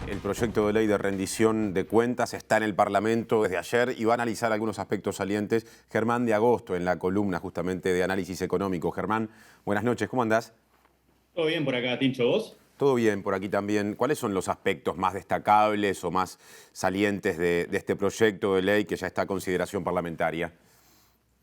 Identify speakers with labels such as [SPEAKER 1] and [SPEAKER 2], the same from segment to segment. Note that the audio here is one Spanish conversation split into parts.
[SPEAKER 1] El proyecto de ley de rendición de cuentas está en el Parlamento desde ayer y va a analizar algunos aspectos salientes Germán de Agosto en la columna justamente de análisis económico. Germán, buenas noches, ¿cómo andás?
[SPEAKER 2] Todo bien por acá, Tincho, ¿vos?
[SPEAKER 1] Todo bien por aquí también. ¿Cuáles son los aspectos más destacables o más salientes de este proyecto de ley que ya está a consideración parlamentaria?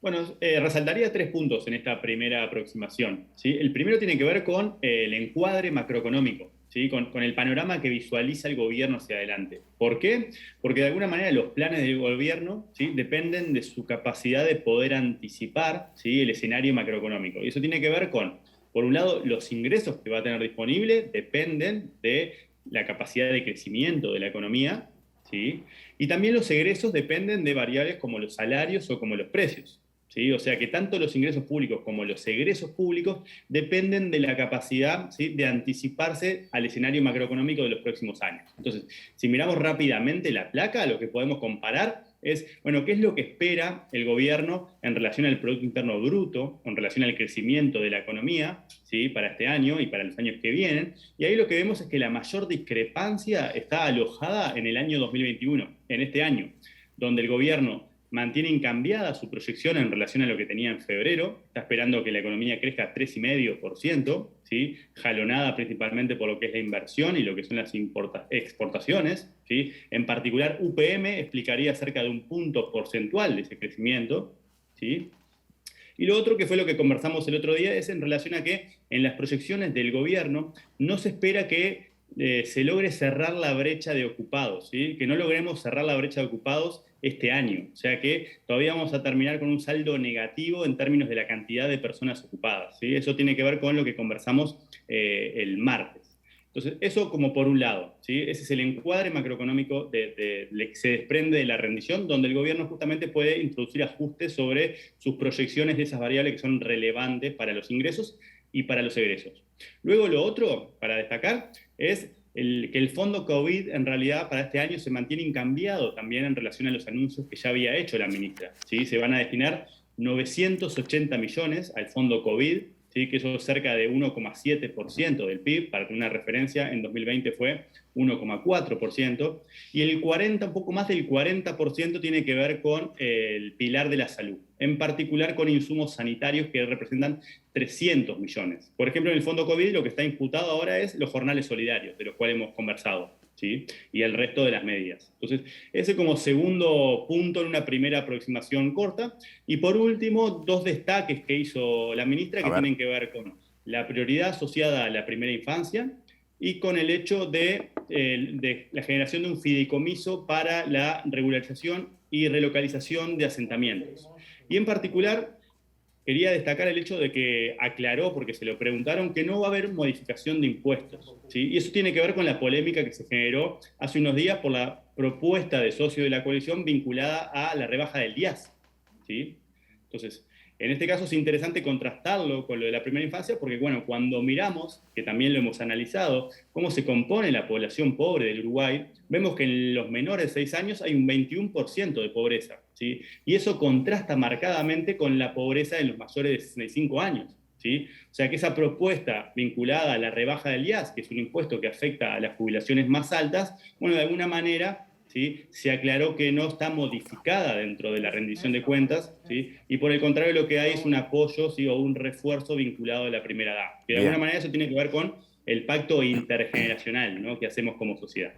[SPEAKER 2] Bueno, resaltaría tres puntos en esta primera aproximación, ¿sí? El primero tiene que ver con el encuadre macroeconómico, ¿sí? Con el panorama que visualiza el gobierno hacia adelante. ¿Por qué? Porque de alguna manera los planes del gobierno, ¿sí?, dependen de su capacidad de poder anticipar, ¿sí?, el escenario macroeconómico. Y eso tiene que ver con, por un lado, los ingresos que va a tener disponible dependen de la capacidad de crecimiento de la economía, ¿sí? Y también los egresos dependen de variables como los salarios o como los precios. ¿Sí? O sea que tanto los ingresos públicos como los egresos públicos dependen de la capacidad, ¿sí?, de anticiparse al escenario macroeconómico de los próximos años. Entonces, si miramos rápidamente la placa, lo que podemos comparar es, bueno, qué es lo que espera el gobierno en relación al Producto Interno Bruto, en relación al crecimiento de la economía, ¿sí?, para este año y para los años que vienen. Y ahí lo que vemos es que la mayor discrepancia está alojada en el año 2021, en este año, donde el gobierno mantiene incambiada su proyección en relación a lo que tenía en febrero, está esperando que la economía crezca 3,5%, ¿sí?, jalonada principalmente por lo que es la inversión y lo que son las exportaciones, ¿sí? En particular, UPM explicaría cerca de un punto porcentual de ese crecimiento, ¿sí? Y lo otro, que fue lo que conversamos el otro día, es en relación a que en las proyecciones del gobierno no se espera que se logre cerrar la brecha de ocupados, ¿sí?, que no logremos cerrar la brecha de ocupados este año. O sea que todavía vamos a terminar con un saldo negativo en términos de la cantidad de personas ocupadas, ¿sí? Eso tiene que ver con lo que conversamos el martes. Entonces, eso como por un lado, ¿sí? Ese es el encuadre macroeconómico que se desprende de la rendición, donde el gobierno justamente puede introducir ajustes sobre sus proyecciones de esas variables que son relevantes para los ingresos y para los egresos. Luego lo otro, para destacar, es que el fondo COVID en realidad para este año se mantiene incambiado también en relación a los anuncios que ya había hecho la ministra, ¿sí? Se van a destinar 980 millones al fondo COVID, ¿sí?, que eso es cerca de 1,7% del PIB, para tener una referencia, en 2020 fue 1,4%, y el 40, un poco más del 40% tiene que ver con el pilar de la salud, en particular con insumos sanitarios que representan 300 millones. Por ejemplo, en el fondo COVID lo que está imputado ahora es los jornales solidarios, de los cuales hemos conversado, ¿sí?, y el resto de las medidas. Entonces, ese como segundo punto en una primera aproximación corta. Y por último, dos destaques que hizo la ministra
[SPEAKER 1] A
[SPEAKER 2] que
[SPEAKER 1] ver.
[SPEAKER 2] tienen que ver con la prioridad asociada a la primera infancia y con el hecho de la generación de un fideicomiso para la regularización y relocalización de asentamientos. Y en particular, quería destacar el hecho de que aclaró, porque se lo preguntaron, que no va a haber modificación de impuestos, ¿sí? Y eso tiene que ver con la polémica que se generó hace unos días por la propuesta de socio de la coalición vinculada a la rebaja del IAS, ¿sí? Entonces, en este caso es interesante contrastarlo con lo de la primera infancia porque, bueno, cuando miramos, que también lo hemos analizado, cómo se compone la población pobre del Uruguay, vemos que en los menores de 6 años hay un 21% de pobreza, ¿sí? Y eso contrasta marcadamente con la pobreza en los mayores de 65 años, ¿sí? O sea que esa propuesta vinculada a la rebaja del IAS, que es un impuesto que afecta a las jubilaciones más altas, bueno, de alguna manera, ¿sí?, se aclaró que no está modificada dentro de la rendición de cuentas, ¿sí?, y por el contrario lo que hay es un apoyo, ¿sí?, o un refuerzo vinculado a la primera edad, que de alguna
[SPEAKER 1] Bien.
[SPEAKER 2] manera eso tiene que ver con el pacto intergeneracional, ¿no?, que hacemos como sociedad.